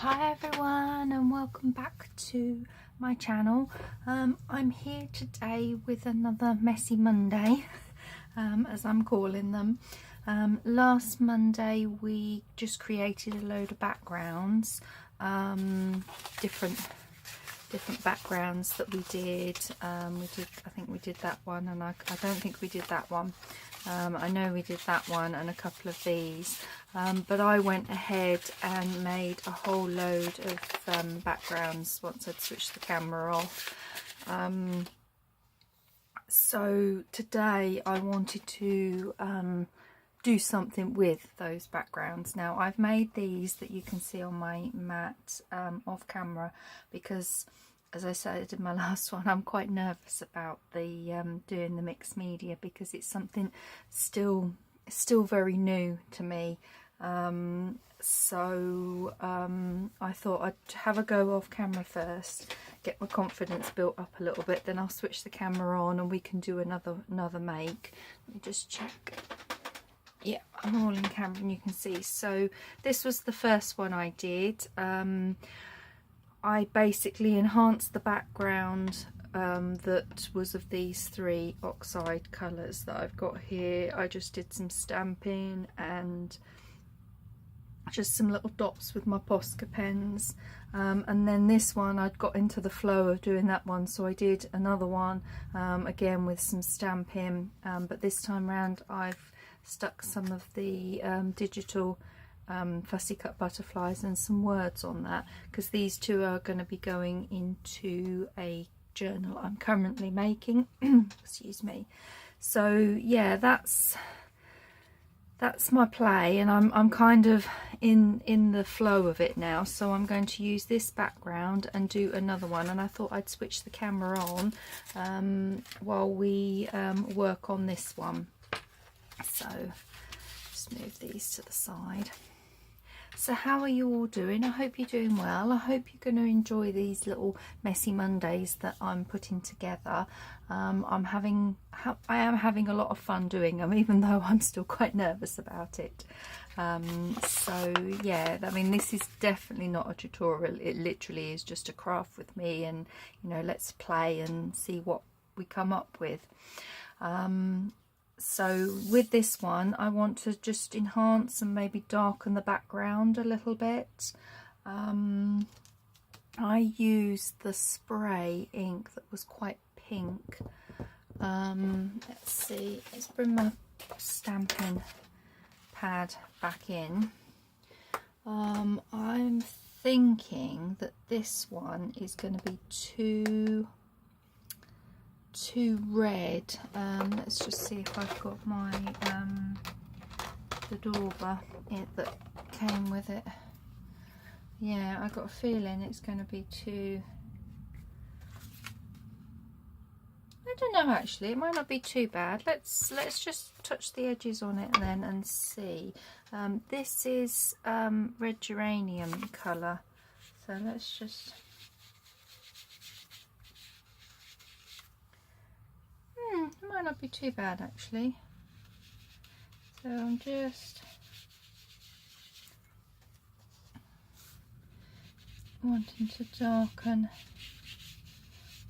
Hi everyone and welcome back to my channel. I'm here today with another messy Monday, as I'm calling them. Last Monday we just created a load of backgrounds, different backgrounds that we did. I think we did that one, and I don't think we did that one. I know we did that one and a couple of these, but I went ahead and made a whole load of backgrounds once I'd switched the camera off. So today I wanted to do something with those backgrounds. Now I've made these that you can see on my mat off camera because, as I said in my last one, I'm quite nervous about the doing the mixed media because it's something still very new to me. So I thought I'd have a go off camera first, get my confidence built up a little bit, then I'll switch the camera on and we can do another make. Let me just check. Yeah, I'm all in camera and you can see. So this was the first one I did. I basically enhanced the background that was of these three oxide colours that I've got here. I just did some stamping and just some little dots with my Posca pens, and then this one I'd got into the flow of doing that one, so I did another one again with some stamping, but this time round I've stuck some of the digital fussy cut butterflies and some words on that, because these two are going to be going into a journal I'm currently making. Excuse me. So yeah, that's my play, and I'm kind of in the flow of it now, so I'm going to use this background and do another one, and I thought I'd switch the camera on while we work on this one. So just move these to the side. So how are you all doing? I hope you're doing well. I hope you're going to enjoy these little messy Mondays that I'm putting together. I am having a lot of fun doing them, even though I'm still quite nervous about it. So yeah, I mean, this is definitely not a tutorial. It literally is just a craft with me, and you know, let's play and see what we come up with. So with this one I want to just enhance and maybe darken the background a little bit. I used the spray ink that was quite pink. Let's see, let's bring my stamping pad back in. I'm thinking that this one is going to be too red. Let's just see if I've got my the dauber that came with it. Yeah, I got a feeling it's going to be too, I don't know, actually it might not be too bad. Let's just touch the edges on it then and see. This is red geranium colour, so let's just it might not be too bad actually. So I'm just wanting to darken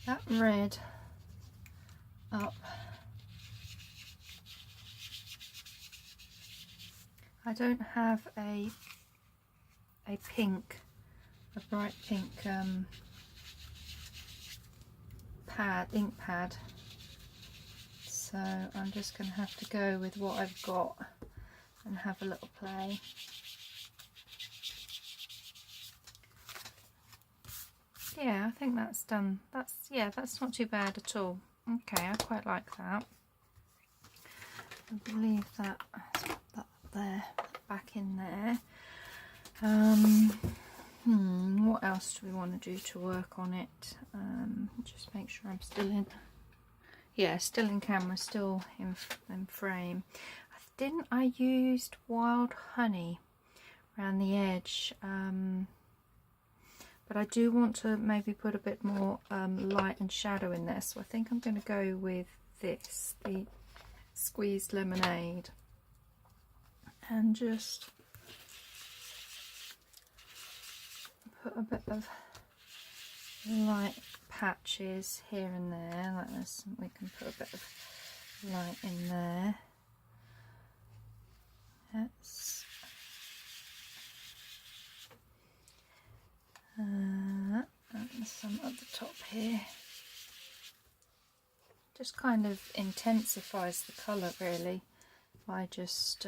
that red up. I don't have a pink, a bright pink ink pad. So I'm just going to have to go with what I've got and have a little play. Yeah, I think that's done. That's not too bad at all. Okay, I quite like that. I believe that, let's put that up there, back in there. What else do we want to do to work on it? Just make sure I'm still in. Yeah, still in camera, still in frame. I used wild honey around the edge, but I do want to maybe put a bit more light and shadow in there, so I think I'm going to go with this, the squeezed lemonade, and just put a bit of light patches here and there like this. We can put a bit of light in there. That's and some at the top here. Just kind of intensifies the colour really by just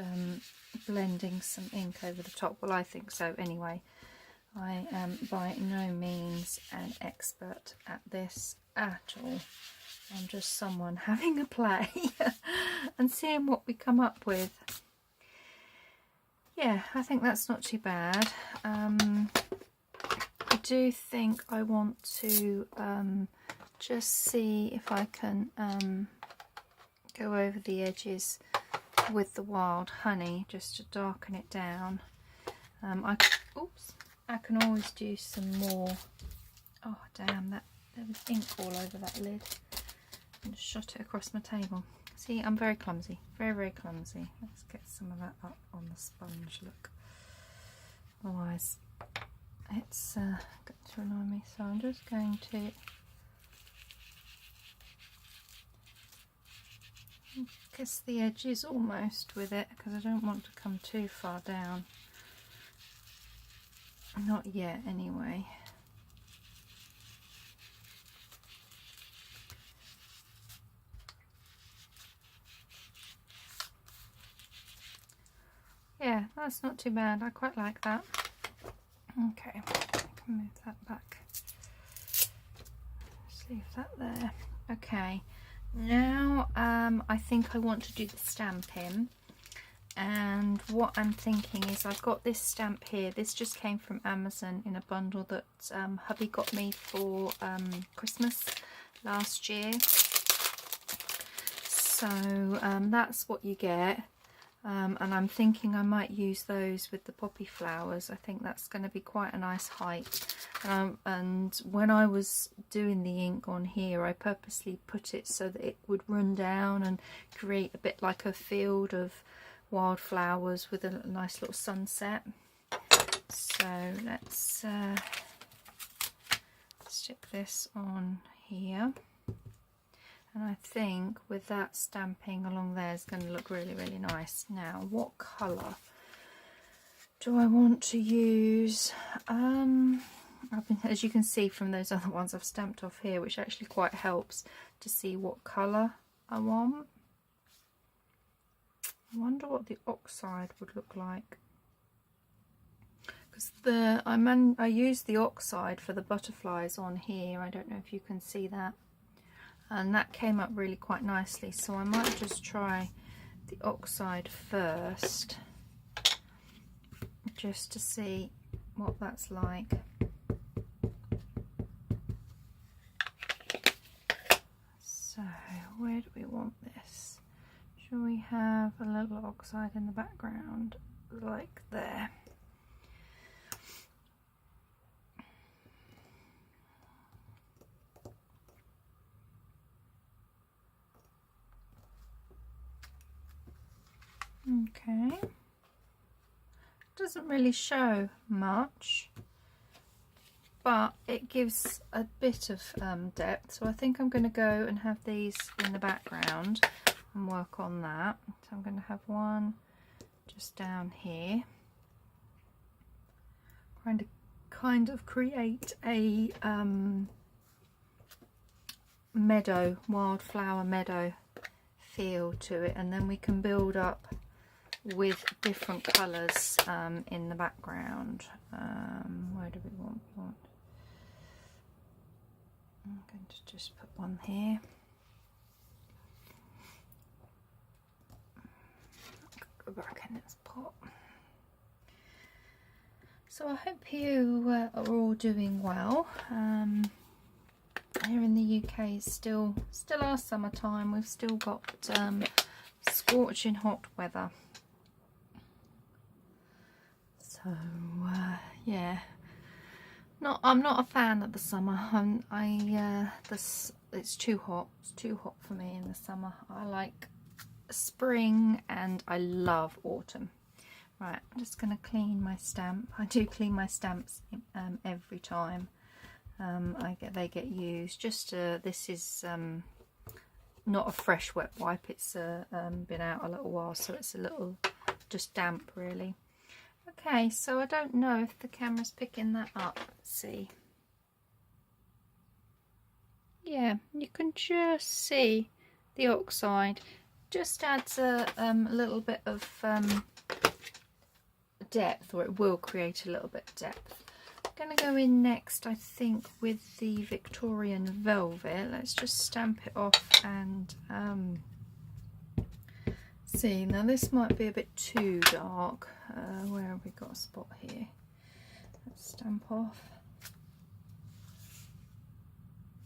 blending some ink over the top. Well, I think so anyway. I am by no means an expert at this at all. I'm just someone having a play and seeing what we come up with. Yeah, I think that's not too bad. I do think I want to just see if I can go over the edges with the wild honey just to darken it down. I can always do some more. Oh damn, there was ink all over that lid. I just shot it across my table. See, I'm very clumsy, very clumsy. Let's get some of that up on the sponge, look. Otherwise it's going to annoy me, so I'm just going to kiss the edges almost with it because I don't want to come too far down. Not yet anyway. Yeah, that's not too bad. I quite like that. Okay, I can move that back. Just leave that there. Okay, now I think I want to do the stamping. And what I'm thinking is I've got this stamp here. This just came from Amazon in a bundle that hubby got me for Christmas last year. So that's what you get. And I'm thinking I might use those with the poppy flowers. I think that's going to be quite a nice height. And when I was doing the ink on here, I purposely put it so that it would run down and create a bit like a field of wildflowers with a nice little sunset. So let's stick this on here. And I think with that stamping along there is going to look really nice. Now, what colour do I want to use? As you can see from those other ones I've stamped off here, which actually quite helps to see what colour I want. I wonder what the oxide would look like. Because I used the oxide for the butterflies on here. I don't know if you can see that. And that came up really quite nicely, so I might just try the oxide first just to see what that's like. So where do we want this? Shall we have a little oxide in the background like there? Okay, doesn't really show much, but it gives a bit of depth, so I think I'm going to go and have these in the background and work on that. So I'm going to have one just down here, kind of create a meadow, wildflower meadow feel to it, and then we can build up with different colours in the background. Where do we want? I'm going to just put one here. Go back in its pot. So I hope you are all doing well. Here in the UK is still our summertime. We've still got scorching hot weather. So yeah, I'm not a fan of the summer. It's too hot. It's too hot for me in the summer. I like spring and I love autumn. Right, I'm just going to clean my stamp. I do clean my stamps every time they get used. Just this is not a fresh wet wipe. It's been out a little while, so it's a little just damp really. Okay, so I don't know if the camera's picking that up. Let's see. Yeah, you can just see the oxide. Just adds a little bit of depth, or it will create a little bit of depth. I'm going to go in next, I think, with the Victorian Velvet. Let's just stamp it off and see. Now this might be a bit too dark. Where have we got a spot here? Let's stamp off.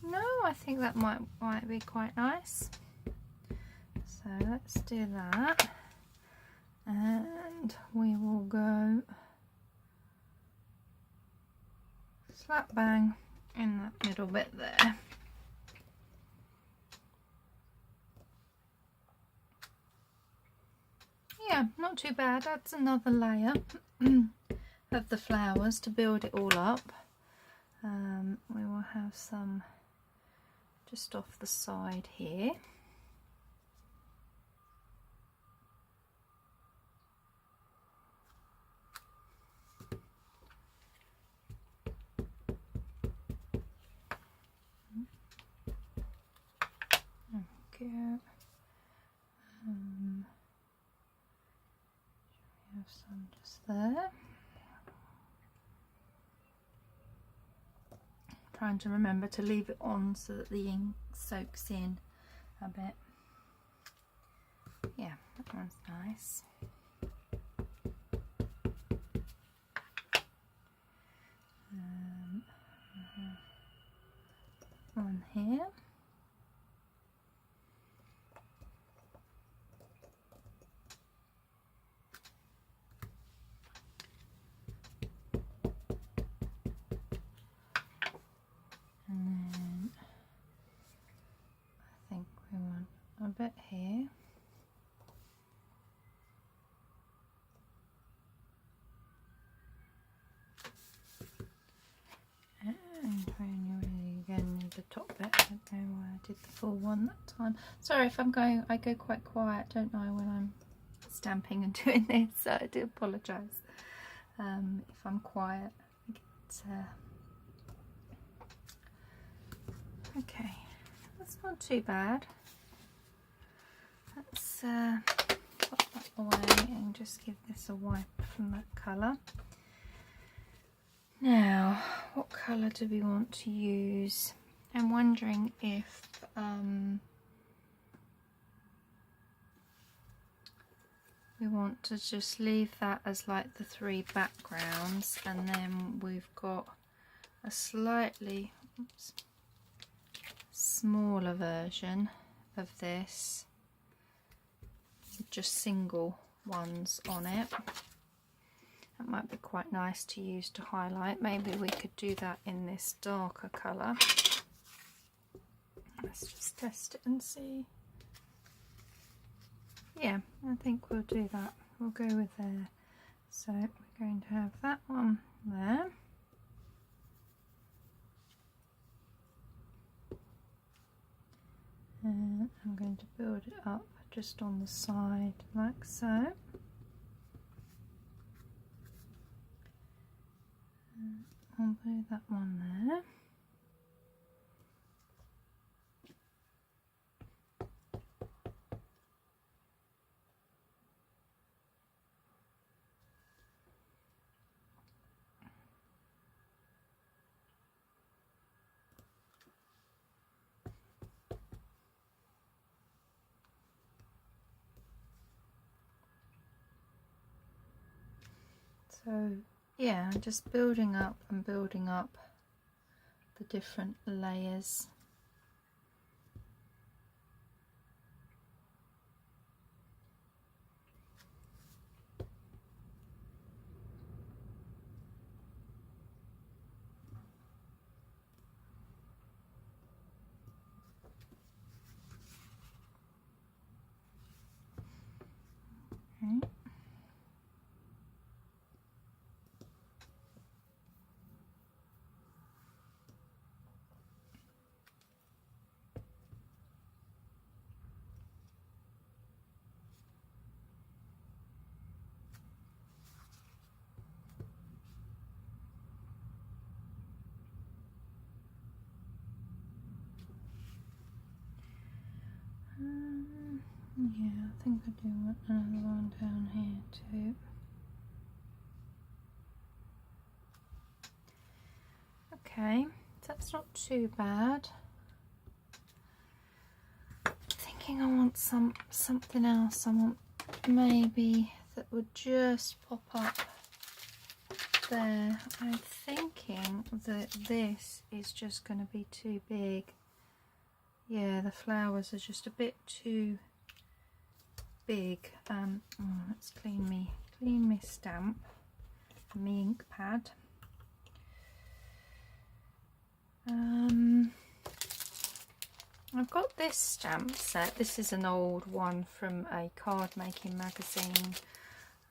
No, I think that might be quite nice. So let's do that. And we will go slap bang in that middle bit there. Yeah, not too bad. That's another layer of the flowers to build it all up. We will have some just off the side here. There we go. We have some just there. Trying to remember to leave it on so that the ink soaks in a bit. Yeah, that one's nice. One here. And then I think we want a bit here. And again the top bit. I don't know why I did the full one that time. Sorry if I go quite quiet, don't know when I'm stamping and doing this, so I do apologise if I'm quiet. Okay, that's not too bad. Let's put that away and just give this a wipe from that colour. Now, what colour do we want to use? I'm wondering if we want to just leave that as like the three backgrounds, and then we've got a slightly smaller version of this, just single ones on it. That might be quite nice to use to highlight. Maybe we could do that in this darker colour. Let's just test it and see. Yeah, I think we'll do that. We'll go with there. So we're going to have that one there. And I'm going to build it up just on the side like so. I'll do that one there. So yeah, just building up and building up the different layers. Okay. Yeah, I think I do want another one down here too. Okay, that's not too bad. Thinking I want something else. I want maybe that would just pop up there. I'm thinking that this is just going to be too big. Yeah, the flowers are just a bit too big. Let's clean me stamp, me ink pad. I've got this stamp set. This is an old one from a card making magazine.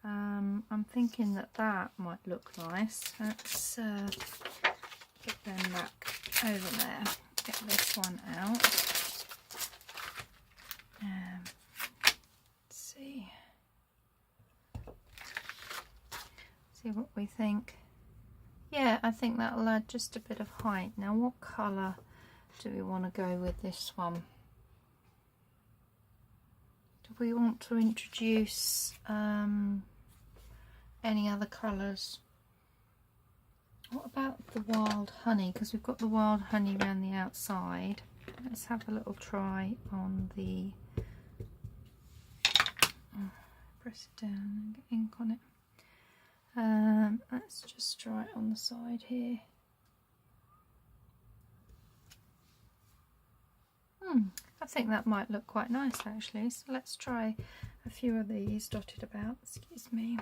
I'm thinking that might look nice. Let's get them back over there. Get this one out. Let's see what we think. Yeah, I think that'll add just a bit of height. Now, what colour do we want to go with this one? Do we want to introduce any other colours? What about the wild honey? Because we've got the wild honey around the outside. Let's have a little try on the... press it down and get ink on it. Let's just try it on the side here. I think that might look quite nice actually. So let's try a few of these dotted about. Excuse me.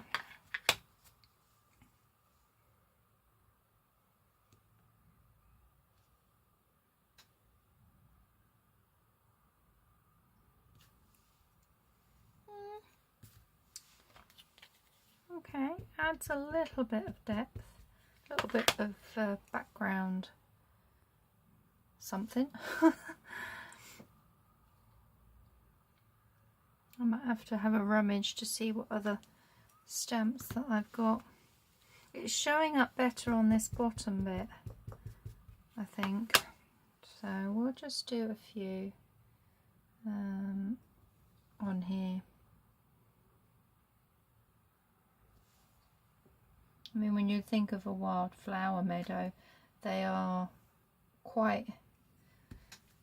Okay, adds a little bit of depth, a little bit of background something. I might have to have a rummage to see what other stamps that I've got. It's showing up better on this bottom bit, I think. So we'll just do a few on here. I mean, when you think of a wildflower meadow, they are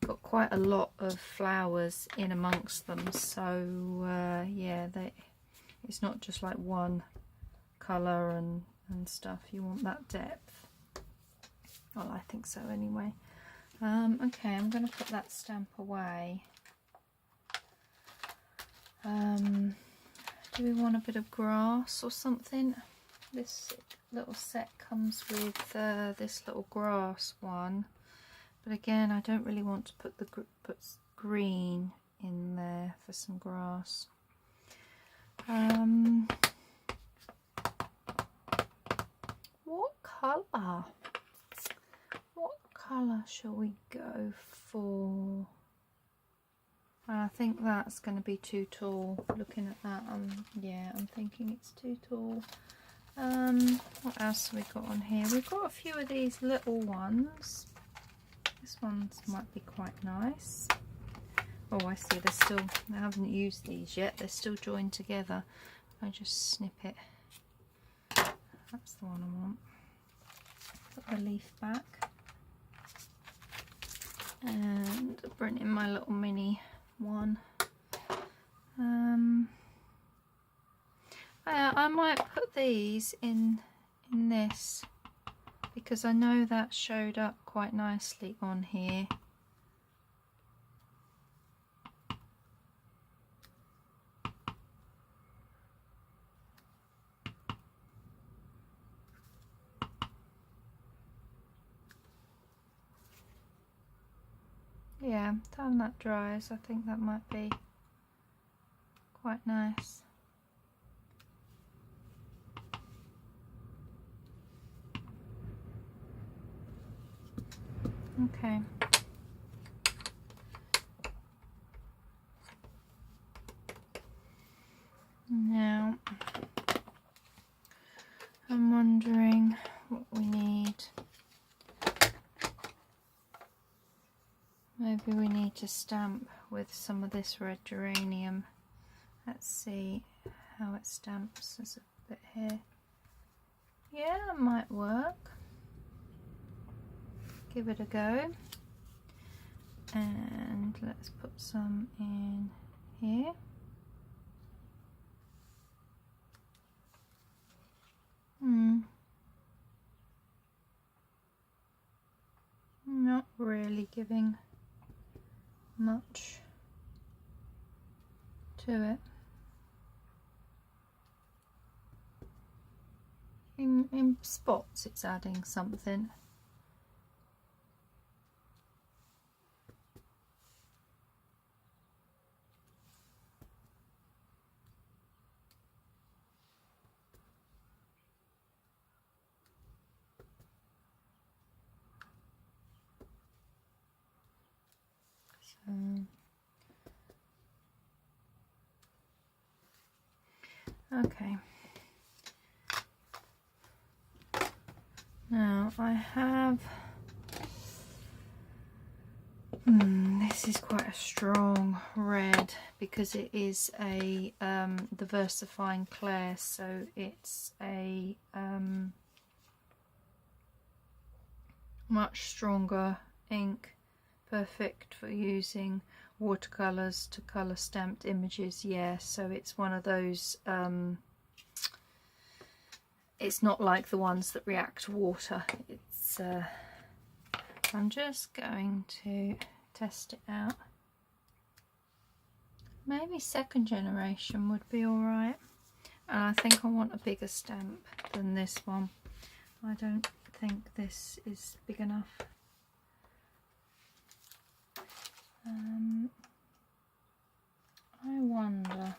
got quite a lot of flowers in amongst them. So yeah, it's not just like one colour and stuff. You want that depth. Well, I think so anyway. Okay, I'm going to put that stamp away. Do we want a bit of grass or something? This little set comes with this little grass one, but again, I don't really want to put green in there for some grass. What colour? What colour shall we go for? I think that's going to be too tall. Looking at that, yeah, I'm thinking it's too tall. What else have we got on here? We've got a few of these little ones. This one might be quite nice. Oh, I see, I haven't used these yet. They're still joined together. I just snip it. That's the one I want. Put the leaf back. And bring in my little mini one. I might put these in this because I know that showed up quite nicely on here. Yeah, time that dries, I think that might be quite nice. Okay. Now, I'm wondering what we need. Maybe we need to stamp with some of this red geranium. let's see how it stamps. There's a bit here. Yeah, that might work. Give it a go. And let's put some in here. Not really giving much to it. In spots it's adding something. Okay. Now I have, this is quite a strong red because it is a diversifying clay, so it's a much stronger ink, perfect for using watercolors to color stamped images. Yeah, so it's one of those, it's not like the ones that react to water. It's I'm just going to test it out. Maybe second generation would be alright. And I think I want a bigger stamp than this one. I don't think this is big enough. I wonder.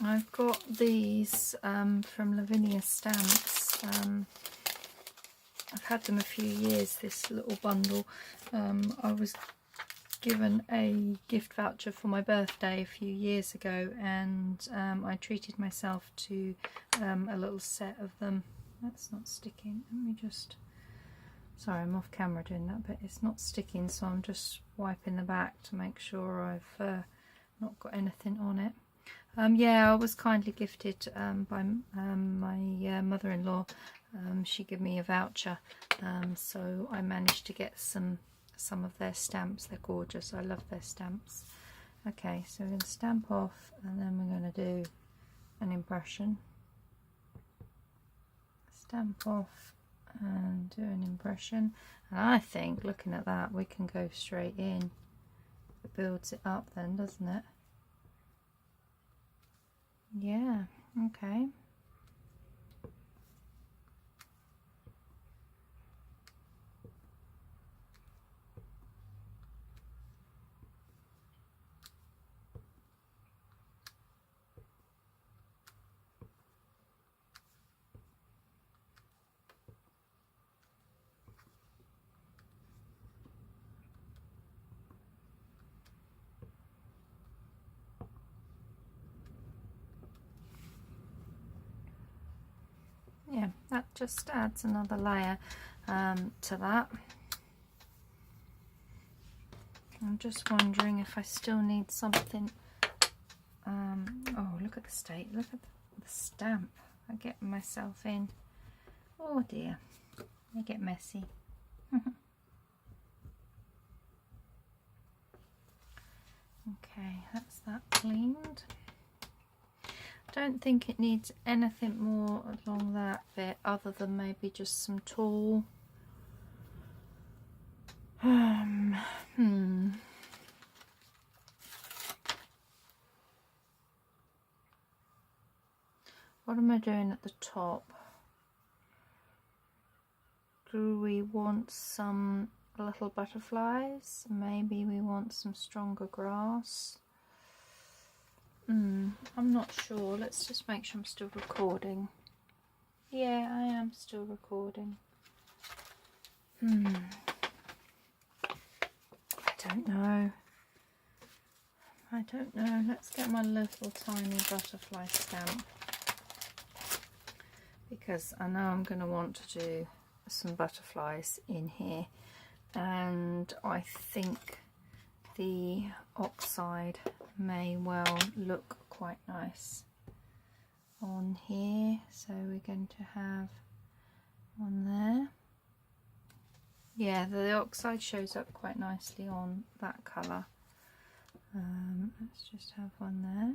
I've got these from Lavinia Stamps. I've had them a few years, this little bundle. I was given a gift voucher for my birthday a few years ago, and I treated myself to a little set of them. That's not sticking. Let me just... Sorry, I'm off camera doing that, but it's not sticking, so I'm just wiping the back to make sure I've not got anything on it. Yeah, I was kindly gifted by my mother-in-law. She gave me a voucher, so I managed to get some of their stamps. They're gorgeous. I love their stamps. Okay, so we're going to stamp off, and then we're going to do an impression. Stamp off and do an impression. And I think, looking at that, we can go straight in. It builds it up then, doesn't it? Yeah, okay. Yeah, that just adds another layer to that. I'm just wondering if I still need something. Oh, look at the state, look at the stamp. I get myself in. Oh dear, they get messy. Okay, that's that cleaned. Don't think it needs anything more along that bit other than maybe just some tulle. What am I doing at the top? Do we want some little butterflies? Maybe we want some stronger grass. I'm not sure. Let's just make sure I'm still recording. Yeah, I am still recording. I don't know. Let's get my little tiny butterfly stamp, because I know I'm going to want to do some butterflies in here, and I think the oxide may well look quite nice on here. So we're going to have one there. Yeah, the oxide shows up quite nicely on that colour. Let's just have one there.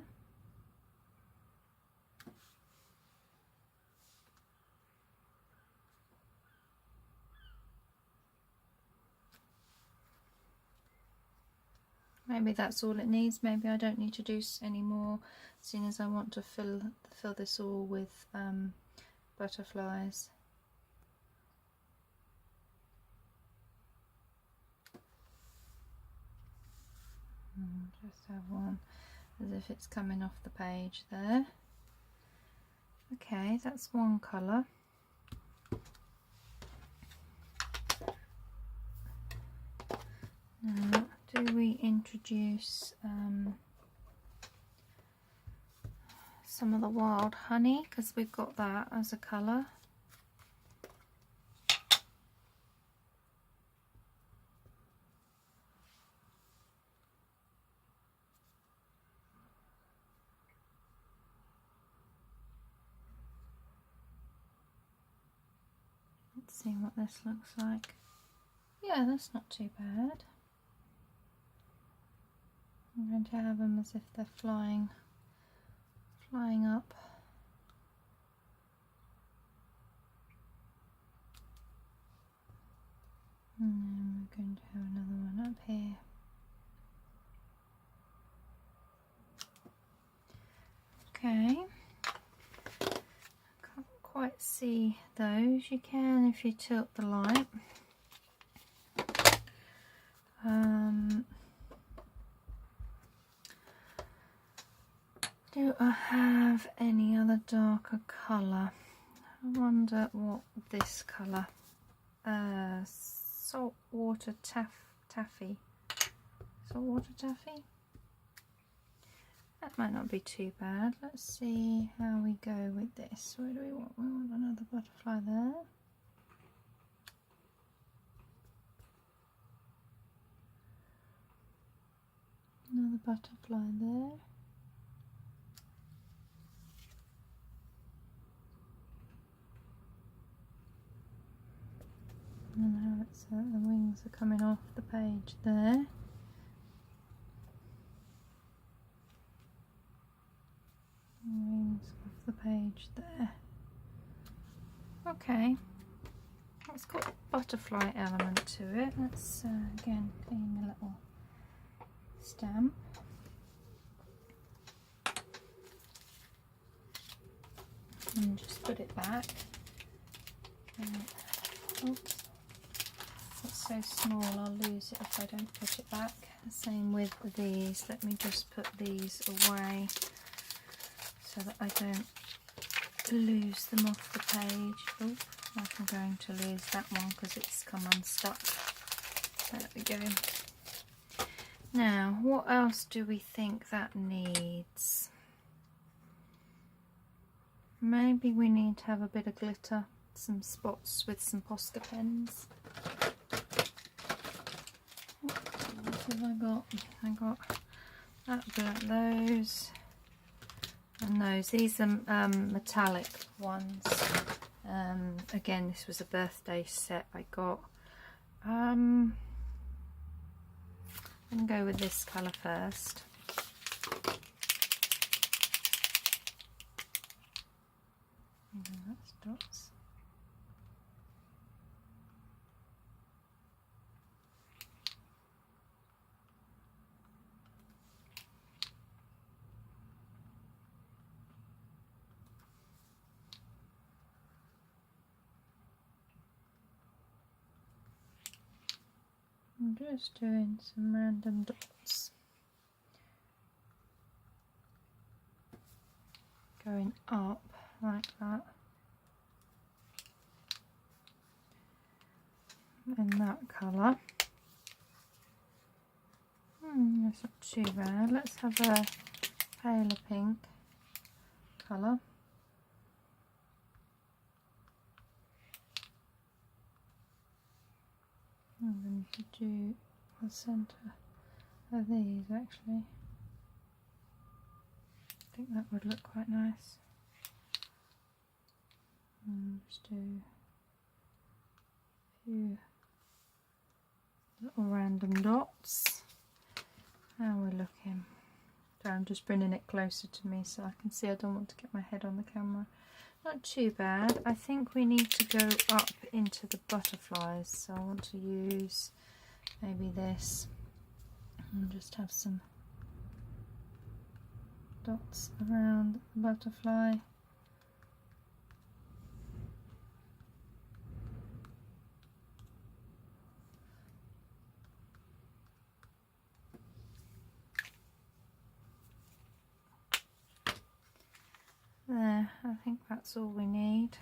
Maybe that's all it needs. Maybe I don't need to do any more, seeing as I want to fill this all with butterflies. Just have one as if it's coming off the page there. Okay, that's one colour. Now, do we introduce some of the wild honey, because we've got that as a colour? Let's see what this looks like. Yeah, that's not too bad. I'm going to have them as if they're flying up. And then we're going to have another one up here. Okay. Can't quite see those. You can if you tilt the light. Do I have any other darker colour? I wonder what this colour, saltwater taffy. Saltwater taffy? That might not be too bad. Let's see how we go with this. Where do we want? We want another butterfly there. Another butterfly there. And now it's the wings are coming off the page there. Wings off the page there. Okay, it's got a butterfly element to it. Let's again clean the little stamp. And just put it back. Oops. It's so small, I'll lose it if I don't put it back. Same with these. Let me just put these away so that I don't lose them off the page. Oh, I'm going to lose that one because it's come unstuck. There we go. Now, what else do we think that needs? Maybe we need to have a bit of glitter, some spots with some Posca pens. What have I got? I got that, those, and those. These are metallic ones. Again, this was a birthday set I got. I'm going to go with this colour first. That's dots. I'm just doing some random dots. Going up like that. In that colour. That's not too bad. Let's have a paler pink colour. I'm going to do the centre are these actually. I think that would look quite nice. Just do a few little random dots. How we're looking. So I'm just bringing it closer to me so I can see. I don't want to get my head on the camera. Not too bad. I think we need to go up into the butterflies, so I want to use maybe this and just have some dots around the butterfly. There, I think that's all we need.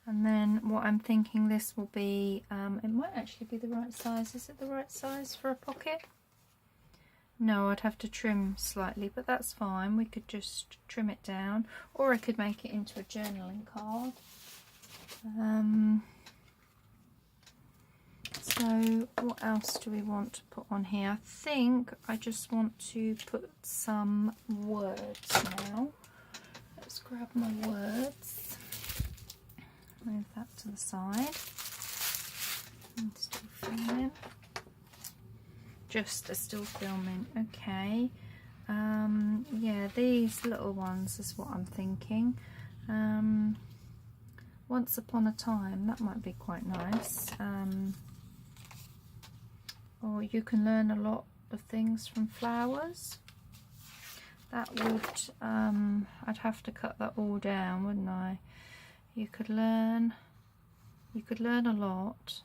And then what I'm thinking this will be, it might actually be the right size. Is it the right size for a pocket? No, I'd have to trim slightly, but that's fine. We could just trim it down, or I could make it into a journaling card. So what else do we want to put on here? I think I just want to put some words now. Let's grab my words. Move that to the side. I'm still filming. They're still filming. Okay. Yeah, these little ones is what I'm thinking. Once upon a time, that might be quite nice. Or you can learn a lot of things from flowers. That would, I'd have to cut that all down, wouldn't I? You could learn a lot,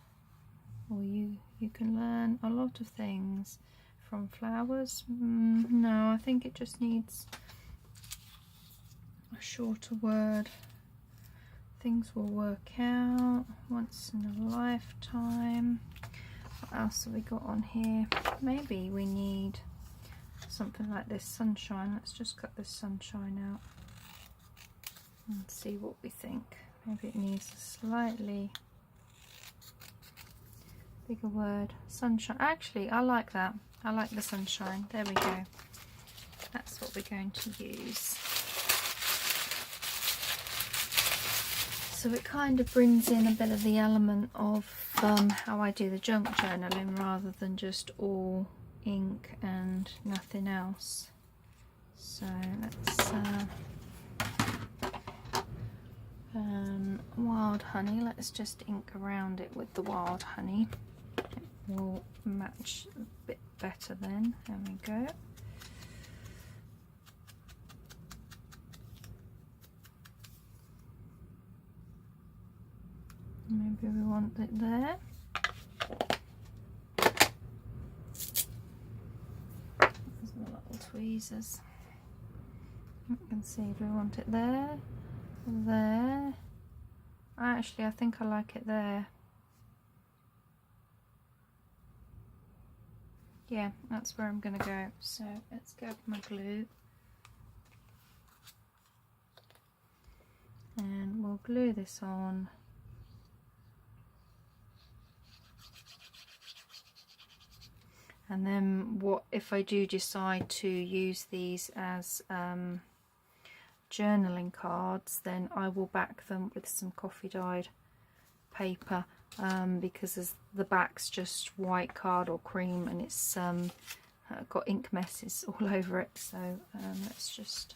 or you can learn a lot of things from flowers. No, I think it just needs a shorter word. Things will work out, once in a lifetime. What else have we got on here? Maybe we need something like this, sunshine. Let's just cut this sunshine out and see what we think. Maybe it needs a slightly bigger word. Sunshine. Actually, I like that. I like the sunshine. There we go. That's what we're going to use. So it kind of brings in a bit of the element of how I do the junk journaling, rather than just all ink and nothing else. So let's wild honey, let's just ink around it with the wild honey. It will match a bit better then. There we go. Maybe we want it there. There's my little tweezers. You can see, do we want it there? There. Actually, I think I like it there. Yeah, that's where I'm going to go. So let's grab my glue. And we'll glue this on. And then what if I do decide to use these as journaling cards, then I will back them with some coffee dyed paper, because the back's just white card or cream, and it's got ink messes all over it. So let's just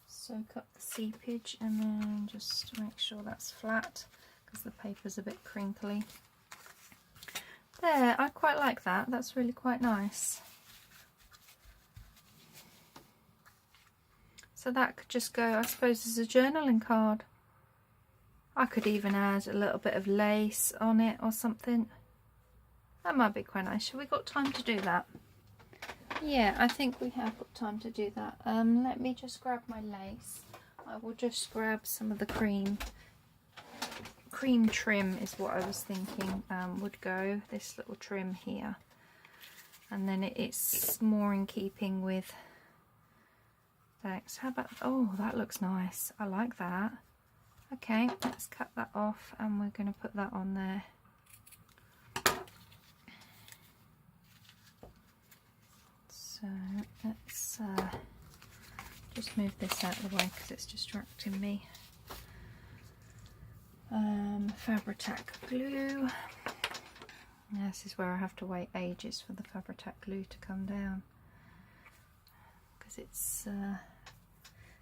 soak up the seepage and then just make sure that's flat, because the paper's a bit crinkly. There, I quite like that. That's really quite nice. So that could just go, I suppose, as a journaling card. I could even add a little bit of lace on it or something. That might be quite nice. Have we got time to do that? Yeah, I think we have got time to do that. Let me just grab my lace. I will just grab some of the cream. Cream trim is what I was thinking would go. This little trim here. And then it's more in keeping with... Thanks. How about... Oh, that looks nice. I like that. Okay, let's cut that off and we're going to put that on there. So let's just move this out of the way because it's distracting me. Fabri-Tac glue. This is where I have to wait ages for the Fabri-Tac glue to come down because it's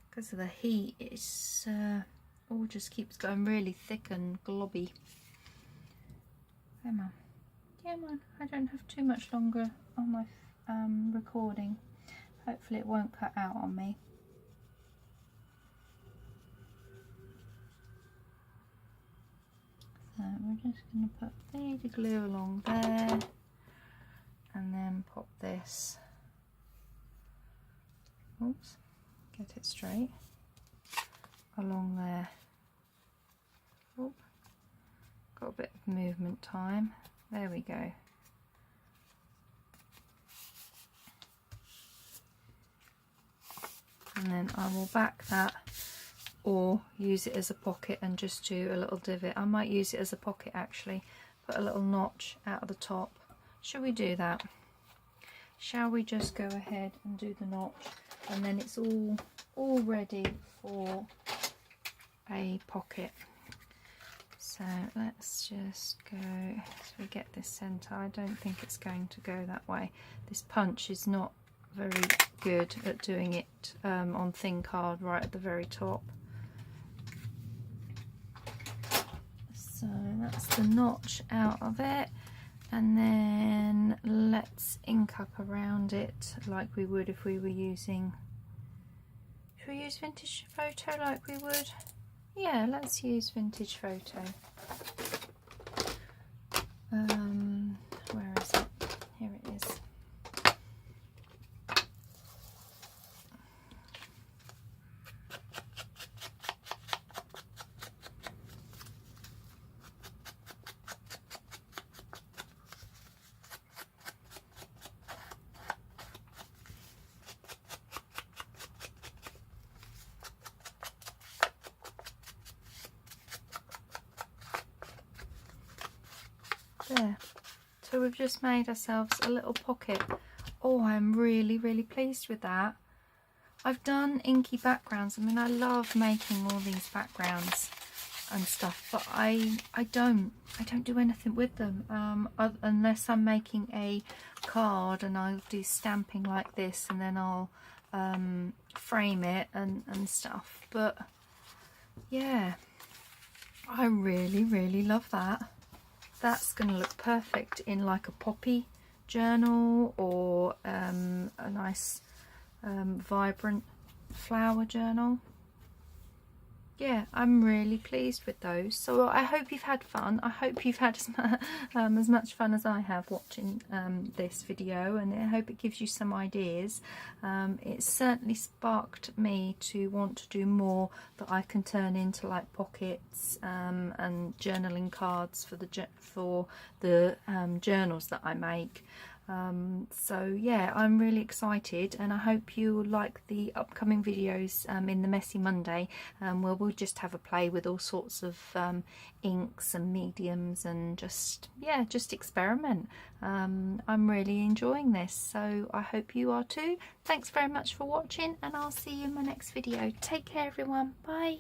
because of the heat. It's all just keeps going really thick and globby. Come on, come on! I don't have too much longer on my recording. Hopefully it won't cut out on me. So we're just going to put the glue along there and then pop this, oops, get it straight, along there. Oop, got a bit of movement time. There we go. And then I will back that or use it as a pocket and just do a little divot. I might use it as a pocket actually, put a little notch out of the top. Shall we do that? Shall we just go ahead and do the notch, and then it's all ready for a pocket. So let's just go, so we get this centre. I don't think it's going to go that way. This punch is not very good at doing it on thin card right at the very top. So that's the notch out of it, and then let's ink up around it like we would if we were using, should we use Vintage Photo like we would? Yeah, let's use Vintage Photo. Where is it? Here it is. There. So we've just made ourselves a little pocket. Oh, I'm really pleased with that. I've done inky backgrounds. I mean, I love making all these backgrounds and stuff, but I don't do anything with them unless I'm making a card, and I'll do stamping like this, and then I'll frame it and stuff. But yeah, I really love that. That's going to look perfect in like a poppy journal or a nice vibrant flower journal. Yeah, I'm really pleased with those. So I hope you've had fun. I hope you've had as much fun as I have watching this video, and I hope it gives you some ideas. It certainly sparked me to want to do more that I can turn into like pockets and journaling cards for the journals that I make. So yeah, I'm really excited, and I hope you like the upcoming videos in the Messy Monday, where we'll just have a play with all sorts of inks and mediums and just experiment. I'm really enjoying this, so I hope you are too. Thanks very much for watching, and I'll see you in my next video. Take care everyone, bye.